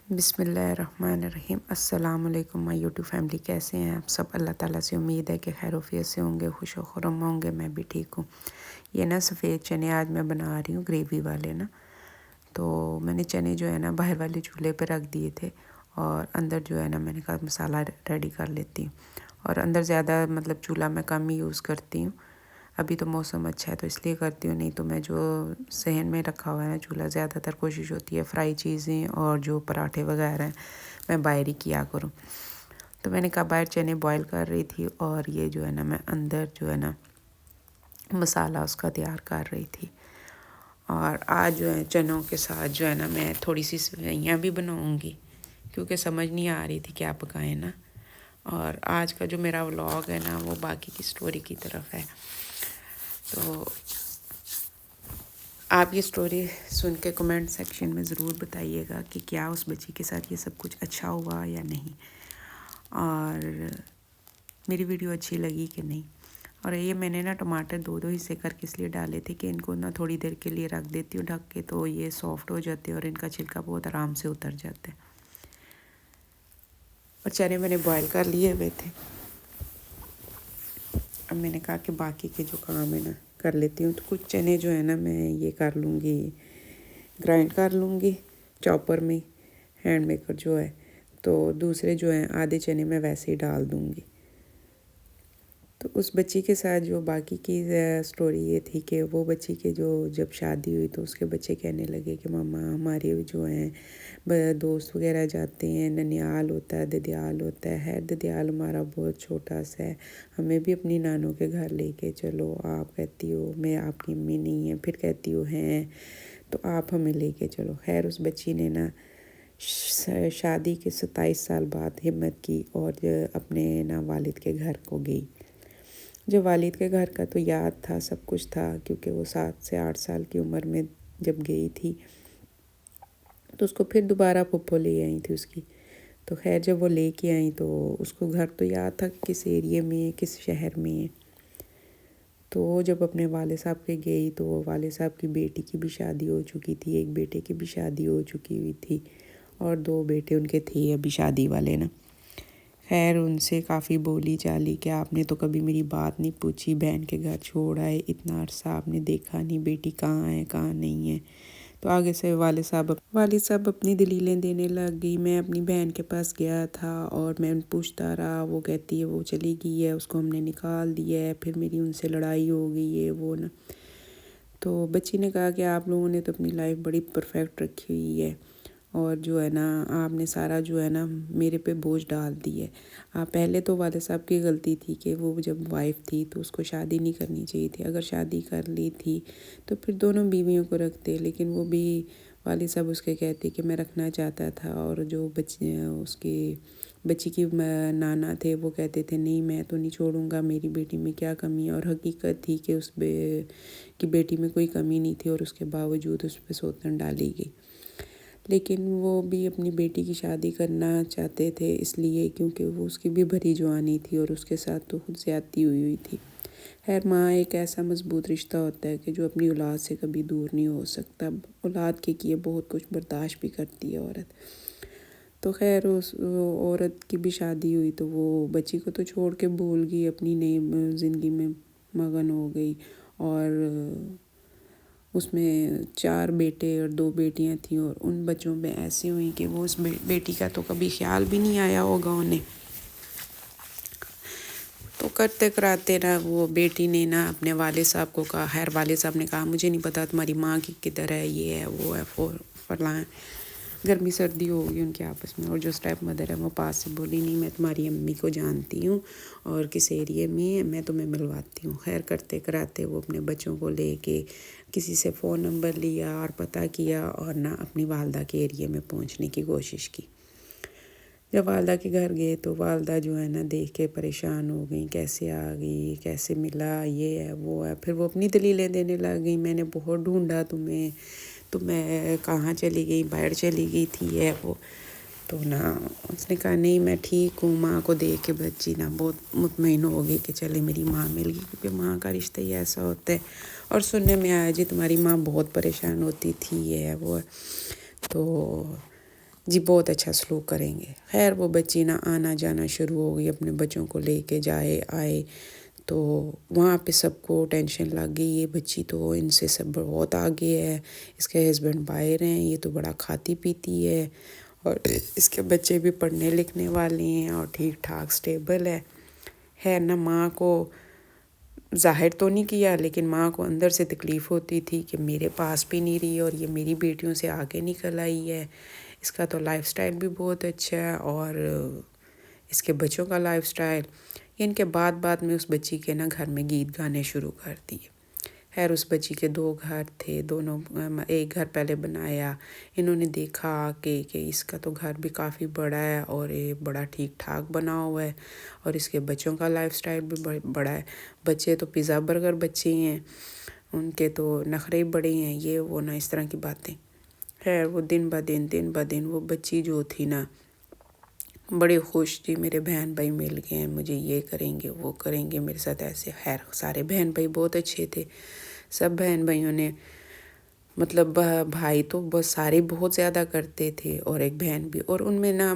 بسم اللہ الرحمن الرحیم۔ السلام علیکم مائی یوٹیوب فیملی، کیسے ہیں آپ سب؟ اللہ تعالیٰ سے امید ہے کہ خیر و عافیت سے ہوں گے، خوش و خرم ہوں گے۔ میں بھی ٹھیک ہوں۔ یہ نا سفید چنے آج میں بنا رہی ہوں، گریوی والے نا۔ تو میں نے چنے جو ہے نا باہر والے چولہے پہ رکھ دیے تھے، اور اندر جو ہے نا میں نے کہا مسالہ ریڈی کر لیتی ہوں، اور اندر زیادہ مطلب چولہا میں کم ہی یوز کرتی ہوں۔ ابھی تو موسم اچھا ہے تو اس لیے کرتی ہوں، نہیں تو میں جو صحن میں رکھا ہوا ہے نا چولہا، زیادہ تر کوشش ہوتی ہے فرائی چیزیں اور جو پراٹھے وغیرہ ہیں میں باہر ہی کیا کروں۔ تو میں نے کہا باہر چنے بوائل کر رہی تھی، اور یہ جو ہے نا میں اندر جو ہے نا مسالہ اس کا تیار کر رہی تھی۔ اور آج جو ہے چنوں کے ساتھ جو ہے نا میں تھوڑی سی سویاں بھی بناؤں گی، کیونکہ سمجھ نہیں آ رہی تھی کیا پکائیں نا۔ اور آج کا جو میرا ولاگ ہے نا وہ باقی کی سٹوری کی طرف ہے، تو آپ یہ سٹوری سن کے کمنٹ سیکشن میں ضرور بتائیے گا کہ کیا اس بچی کے ساتھ یہ سب کچھ اچھا ہوا یا نہیں، اور میری ویڈیو اچھی لگی کہ نہیں۔ اور یہ میں نے نا ٹماٹر دو حصے کر کے اس لیے ڈالے تھے کہ ان کو نا تھوڑی دیر کے لیے رکھ دیتی ہوں ڈھک کے، تو یہ سافٹ ہو جاتے ہیں اور ان کا چھلکا بہت آرام سے اتر جاتا ہے۔ اور چنے میں نے بوائل کر لیے ہوئے تھے، اب میں نے کہا کہ باقی کے جو کام ہے نا کر لیتی ہوں۔ تو کچھ چنے جو ہے نا میں یہ کر لوں گی، گرائنڈ کر لوں گی چاپر میں، ہینڈ میکر جو ہے، تو دوسرے جو ہیں آدھے چنے میں ویسے ہی ڈال دوں گی۔ تو اس بچی کے ساتھ جو باقی کی سٹوری یہ تھی کہ وہ بچی کے جو جب شادی ہوئی تو اس کے بچے کہنے لگے کہ ماما ہمارے جو ہیں دوست وغیرہ جاتے ہیں، ننیال ہوتا ہے، ددیال ہوتا ہے، ددیال ہمارا بہت چھوٹا سا ہے، ہمیں بھی اپنی نانوں کے گھر لے کے چلو۔ آپ کہتی ہو میں آپ کی امی نہیں ہیں، پھر کہتی ہو ہیں تو آپ ہمیں لے کے چلو۔ خیر اس بچی نے نا شادی کے 27 سال بعد ہمت کی اور اپنے نا والد کے گھر کو گئی۔ جو والد کے گھر کا تو یاد تھا، سب کچھ تھا، کیونکہ وہ 7 سے 8 سال کی عمر میں جب گئی تھی تو اس کو پھر دوبارہ پھپھو لے آئی تھی اس کی۔ تو خیر جب وہ لے کے آئیں تو اس کو گھر تو یاد تھا کس ایریے میں ہے، کس شہر میں ہے۔ تو وہ جب اپنے والد صاحب کے گئی تو وہ والد صاحب کی بیٹی کی بھی شادی ہو چکی تھی، ایک بیٹے کی بھی شادی ہو چکی ہوئی تھی، اور 2 بیٹے ان کے تھے ابھی شادی والے نا۔ خیر ان سے کافی بولی چالی کہ آپ نے تو کبھی میری بات نہیں پوچھی، بہن کے گھر چھوڑ آئے، اتنا عرصہ آپ نے دیکھا نہیں، بیٹی کہاں ہے کہاں نہیں ہے۔ تو آگے سے والد صاحب اپنی دلیلیں دینے لگ گئی، میں اپنی بہن کے پاس گیا تھا اور میں پوچھتا رہا، وہ کہتی ہے وہ چلی گئی ہے، اس کو ہم نے نکال دیا ہے، پھر میری ان سے لڑائی ہو گئی ہے وہ نا۔ تو بچی نے کہا کہ آپ لوگوں نے تو اپنی لائف بڑی پرفیکٹ رکھی ہوئی ہے، اور جو ہے نا آپ نے سارا جو ہے نا میرے پہ بوجھ ڈال دی ہے۔ پہلے تو والد صاحب کی غلطی تھی کہ وہ جب وائف تھی تو اس کو شادی نہیں کرنی چاہیے تھی، اگر شادی کر لی تھی تو پھر دونوں بیویوں کو رکھتے، لیکن وہ بھی والد صاحب اس کے کہتے کہ میں رکھنا چاہتا تھا، اور جو اس کی بچی کی نانا تھے وہ کہتے تھے نہیں میں تو نہیں چھوڑوں گا، میری بیٹی میں کیا کمی ہے، اور حقیقت تھی کہ اس کی بیٹی میں کوئی کمی نہیں تھی، اور اس کے باوجود اس پہ سوتن ڈالی گئی۔ لیکن وہ بھی اپنی بیٹی کی شادی کرنا چاہتے تھے اس لیے کیونکہ وہ اس کی بھی بھری جوانی تھی اور اس کے ساتھ تو خود زیادتی ہوئی تھی۔ خیر ماں ایک ایسا مضبوط رشتہ ہوتا ہے کہ جو اپنی اولاد سے کبھی دور نہیں ہو سکتا، اولاد کے کیے بہت کچھ برداشت بھی کرتی ہے عورت۔ تو خیر اس عورت کی بھی شادی ہوئی تو وہ بچی کو تو چھوڑ کے بھول گئی، اپنی نئی زندگی میں مگن ہو گئی، اور اس میں 4 بیٹے اور 2 بیٹیاں تھیں، اور ان بچوں میں ایسی ہوئی کہ وہ اس بیٹی کا تو کبھی خیال بھی نہیں آیا ہوگا انہیں۔ تو کرتے کراتے نا وہ بیٹی نے نا اپنے والد صاحب کو کہا، خیر والد صاحب نے کہا مجھے نہیں پتا تمہاری ماں کی کدھر ہے، یہ ہے وہ ہے فلاں۔ گرمی سردی ہو گئی ان کے آپس میں، اور جو اسٹیپ مدر ہے وہ پاس سے بولی نہیں میں تمہاری امی کو جانتی ہوں اور کس ایریے میں ہے، میں تمہیں ملواتی ہوں۔ خیر کرتے کراتے وہ اپنے بچوں کو لے کے کسی سے فون نمبر لیا اور پتہ کیا، اور نہ اپنی والدہ کے ایریے میں پہنچنے کی کوشش کی۔ جب والدہ کے گھر گئے تو والدہ جو ہے نا دیکھ کے پریشان ہو گئی، کیسے آ گئی، کیسے ملا، یہ ہے وہ ہے۔ پھر وہ اپنی دلیلیں دینے لگ گئی، میں نے بہت ڈھونڈا تمہیں، تمہیں کہاں چلی گئی، باہر چلی گئی تھی، یہ وہ۔ تو نا اس نے کہا نہیں میں ٹھیک ہوں۔ ماں کو دیکھ کے بچی نا بہت مطمئن ہو گئی کہ چلے میری ماں مل گئی، کیونکہ ماں کا رشتہ ہی ایسا ہوتا ہے۔ اور سننے میں آیا جی تمہاری ماں بہت پریشان ہوتی تھی، یہ ہے وہ ہے۔ تو جی بہت اچھا سلوک کریں گے۔ خیر وہ بچی نا آنا جانا شروع ہو گئی، اپنے بچوں کو لے کے جائے آئے، تو وہاں پہ سب کو ٹینشن لگ گئی، یہ بچی تو ان سے سب بہت آگے ہے، اس کے ہسبینڈ باہر ہیں، یہ تو بڑا کھاتی پیتی ہے، اور اس کے بچے بھی پڑھنے لکھنے والے ہیں اور ٹھیک ٹھاک سٹیبل ہے۔ خیر نا ماں کو ظاہر تو نہیں کیا، لیکن ماں کو اندر سے تکلیف ہوتی تھی کہ میرے پاس بھی نہیں رہی اور یہ میری بیٹیوں سے آگے نکل آئی ہے، اس کا تو لائف سٹائل بھی بہت اچھا ہے اور اس کے بچوں کا لائف سٹائل۔ ان کے بعد میں اس بچی کے نا گھر میں گیت گانے شروع کر دیے۔ خیر اس بچی کے 2 گھر تھے، دونوں ایک گھر پہلے بنایا، انہوں نے دیکھا کہ اس کا تو گھر بھی کافی بڑا ہے اور یہ بڑا ٹھیک ٹھاک بنا ہوا ہے، اور اس کے بچوں کا لائف سٹائل بھی بڑا ہے۔ بچے تو پیزا برگر بچے ہیں، ان کے تو نخرے بڑے ہیں، یہ وہ نا اس طرح کی باتیں۔ خیر وہ دن بہ دن وہ بچی جو تھی نا بڑے خوش تھی، میرے بہن بھائی مل گئے ہیں، مجھے یہ کریں گے وہ کریں گے میرے ساتھ ایسے۔ خیر سارے بہن بھائی بہت اچھے تھے، سب بہن بھائیوں نے مطلب بھائی تو بس سارے بہت زیادہ کرتے تھے اور ایک بہن بھی، اور ان میں نا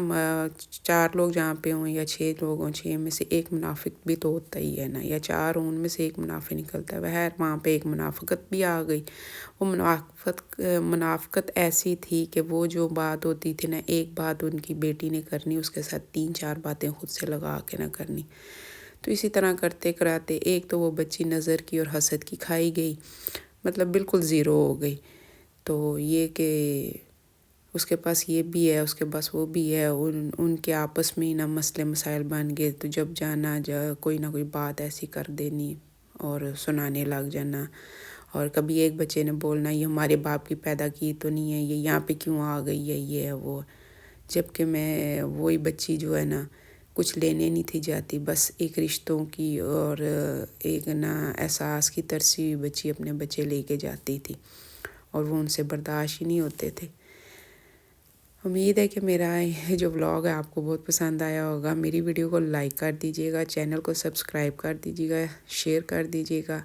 4 لوگ جہاں پہ ہوں یا 6 لوگ ہوں، 6 میں سے ایک منافق بھی تو ہوتا ہی ہے نا، یا 4 ہوں ان میں سے ایک منافق نکلتا ہے۔ خیر وہاں پہ ایک منافقت بھی آ گئی۔ وہ منافقت ایسی تھی کہ وہ جو بات ہوتی تھی نا، ایک بات ان کی بیٹی نے کرنی، اس کے ساتھ 3-4 باتیں خود سے لگا کے نہ کرنی۔ تو اسی طرح کرتے کراتے ایک تو وہ بچی نظر کی اور حسد کی کھائی گئی، مطلب بالکل زیرو ہو گئی۔ تو یہ کہ اس کے پاس یہ بھی ہے، اس کے پاس وہ بھی ہے، ان کے آپس میں ہی نہ مسئلے مسائل بن گئے، تو جب جانا کوئی نہ کوئی بات ایسی کر دینی اور سنانے لگ جانا، اور کبھی ایک بچے نے بولنا یہ ہمارے باپ کی پیدا کی تو نہیں ہے، یہ یہاں پہ کیوں آ گئی ہے، یہ ہے وہ، جبکہ میں وہی بچی جو ہے نا کچھ لینے نہیں تھی جاتی، بس ایک رشتوں کی اور ایک نا احساس کی ترسی ہوئی بچی اپنے بچے لے کے جاتی تھی، اور وہ ان سے برداشت ہی نہیں ہوتے تھے۔ امید ہے کہ میرا یہ جو ولاگ ہے آپ کو بہت پسند آیا ہوگا۔ میری ویڈیو کو لائک کر دیجیے گا، چینل کو سبسکرائب کر دیجیے گا، شیئر کر دیجیے گا،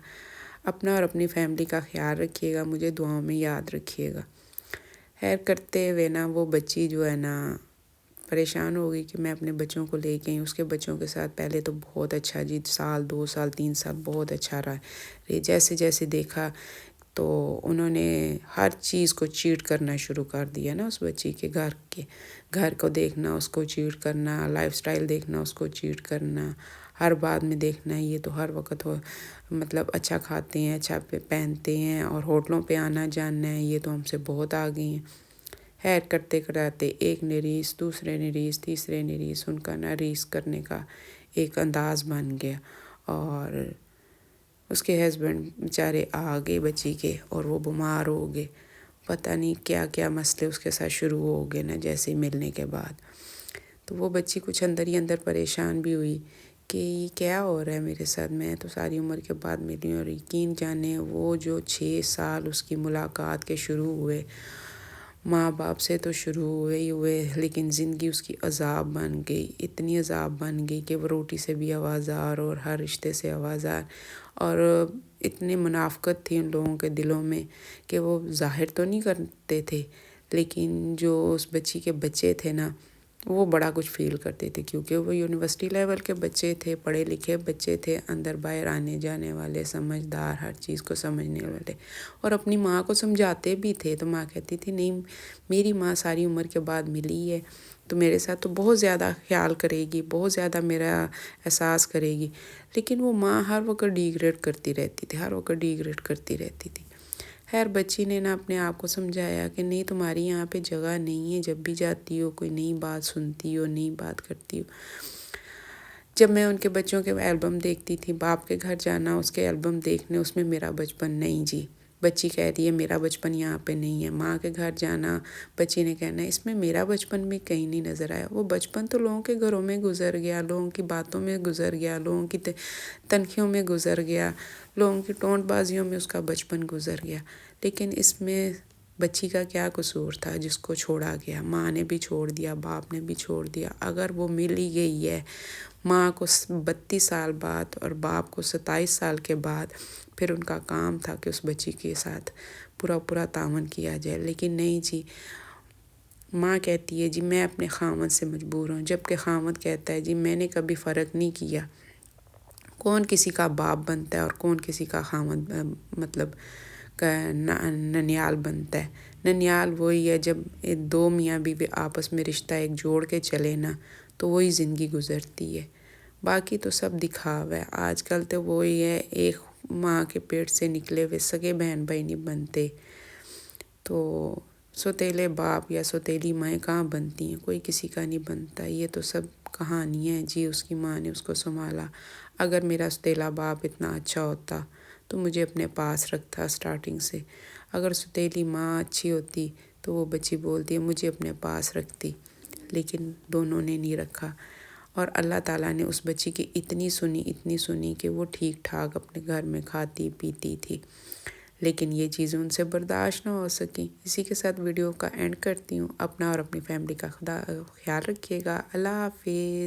اپنا اور اپنی فیملی کا خیال رکھیے گا، مجھے دعاؤں میں یاد رکھیے گا۔ خیر کرتے ہوئے نا وہ بچی جو ہے نا پریشان ہو گئی کہ میں اپنے بچوں کو لے کے آئی، اس کے بچوں کے ساتھ پہلے تو بہت اچھا، جی 1 2 سال 3 سال بہت اچھا رہا، جیسے جیسے دیکھا تو انہوں نے ہر چیز کو چیٹ کرنا شروع کر دیا نا، اس بچی کے گھر کو دیکھنا، اس کو چیٹ کرنا، لائف سٹائل دیکھنا، اس کو چیٹ کرنا، ہر بات میں دیکھنا یہ تو ہر وقت مطلب اچھا کھاتے ہیں، اچھا پہنتے ہیں اور ہوٹلوں پہ آنا جانا ہے، یہ تو ہم سے بہت آگے ہیں۔ خیر کرتے کراتے ایک نے ریس، دوسرے نے ریس، تیسرے نے ریس، ان کا نا ریس کرنے کا ایک انداز بن گیا، اور اس کے ہسبینڈ بیچارے آ گئے بچی کے اور وہ بیمار ہو گئے، پتہ نہیں کیا کیا مسئلے اس کے ساتھ شروع ہو گئے نا جیسے ملنے کے بعد۔ تو وہ بچی کچھ اندر ہی اندر پریشان بھی ہوئی کہ یہ کیا ہو رہا ہے میرے ساتھ، میں تو ساری عمر کے بعد ملی ہوں، اور یقین جانے وہ جو 6 سال اس کی ملاقات کے شروع ہوئے، ماں باپ سے تو شروع ہوئے لیکن زندگی اس کی عذاب بن گئی، اتنی عذاب بن گئی کہ وہ روٹی سے بھی آوازار اور ہر رشتے سے آوازار، اور اتنی منافقت تھی ان لوگوں کے دلوں میں کہ وہ ظاہر تو نہیں کرتے تھے، لیکن جو اس بچی کے بچے تھے نا وہ بڑا کچھ فیل کرتے تھے، کیونکہ وہ یونیورسٹی لیول کے بچے تھے، پڑھے لکھے بچے تھے، اندر باہر آنے جانے والے، سمجھدار، ہر چیز کو سمجھنے والے، اور اپنی ماں کو سمجھاتے بھی تھے، تو ماں کہتی تھی نہیں میری ماں ساری عمر کے بعد ملی ہے تو میرے ساتھ تو بہت زیادہ خیال کرے گی، بہت زیادہ میرا احساس کرے گی، لیکن وہ ماں ہر وقت ڈیگریڈ کرتی رہتی تھی، ہر وقت ڈیگریڈ کرتی رہتی تھی۔ خیر بچی نے نا اپنے آپ کو سمجھایا کہ نہیں تمہاری یہاں پہ جگہ نہیں ہے، جب بھی جاتی ہو کوئی نئی بات سنتی ہو، نئی بات کرتی ہو۔ جب میں ان کے بچوں کے البم دیکھتی تھی، باپ کے گھر جانا، اس کے البم دیکھنے، اس میں میرا بچپن نہیں جی، بچی کہتی ہے میرا بچپن یہاں پہ نہیں ہے، ماں کے گھر جانا، بچی نے کہنا اس میں میرا بچپن بھی کہیں نہیں نظر آیا۔ وہ بچپن تو لوگوں کے گھروں میں گزر گیا، لوگوں کی باتوں میں گزر گیا، لوگوں کی تنخیوں میں گزر گیا، لوگوں کی ٹونٹ بازیوں میں اس کا بچپن گزر گیا، لیکن اس میں بچی کا کیا قصور تھا جس کو چھوڑا گیا؟ ماں نے بھی چھوڑ دیا، باپ نے بھی چھوڑ دیا، اگر وہ مل ہی گئی ہے ماں کو 32 سال بعد اور باپ کو 27 سال کے بعد، پھر ان کا کام تھا کہ اس بچی کے ساتھ پورا تعاون کیا جائے، لیکن نہیں جی، ماں کہتی ہے جی میں اپنے خامد سے مجبور ہوں، جبکہ خامد کہتا ہے جی میں نے کبھی فرق نہیں کیا، کون کسی کا باپ بنتا ہے اور کون کسی کا خامد مطلب ننیال بنتا ہے۔ ننیال وہی ہے جب دو میاں بیوی آپس میں رشتہ ایک جوڑ کے چلے نا تو وہی زندگی گزرتی ہے، باقی تو سب دکھاوا ہے۔ آج کل تو وہی ہے، ایک ماں کے پیٹ سے نکلے ہوئے سگے بہن بھائی نہیں بنتے، تو سوتیلے باپ یا سوتیلی مائیں کہاں بنتی ہیں، کوئی کسی کا نہیں بنتا، یہ تو سب کہانی ہے جی اس کی ماں نے اس کو سنبھالا۔ اگر میرا سوتیلا باپ اتنا اچھا ہوتا تو مجھے اپنے پاس رکھتا سٹارٹنگ سے، اگر سوتیلی ماں اچھی ہوتی تو وہ بچی بولتی ہے مجھے اپنے پاس رکھتی، لیکن دونوں نے نہیں رکھا، اور اللہ تعالیٰ نے اس بچی کی اتنی سنی کہ وہ ٹھیک ٹھاک اپنے گھر میں کھاتی پیتی تھی، لیکن یہ چیزیں ان سے برداشت نہ ہو سکیں۔ اسی کے ساتھ ویڈیو کا اینڈ کرتی ہوں۔ اپنا اور اپنی فیملی کا خیال رکھیے گا۔ اللہ حافظ۔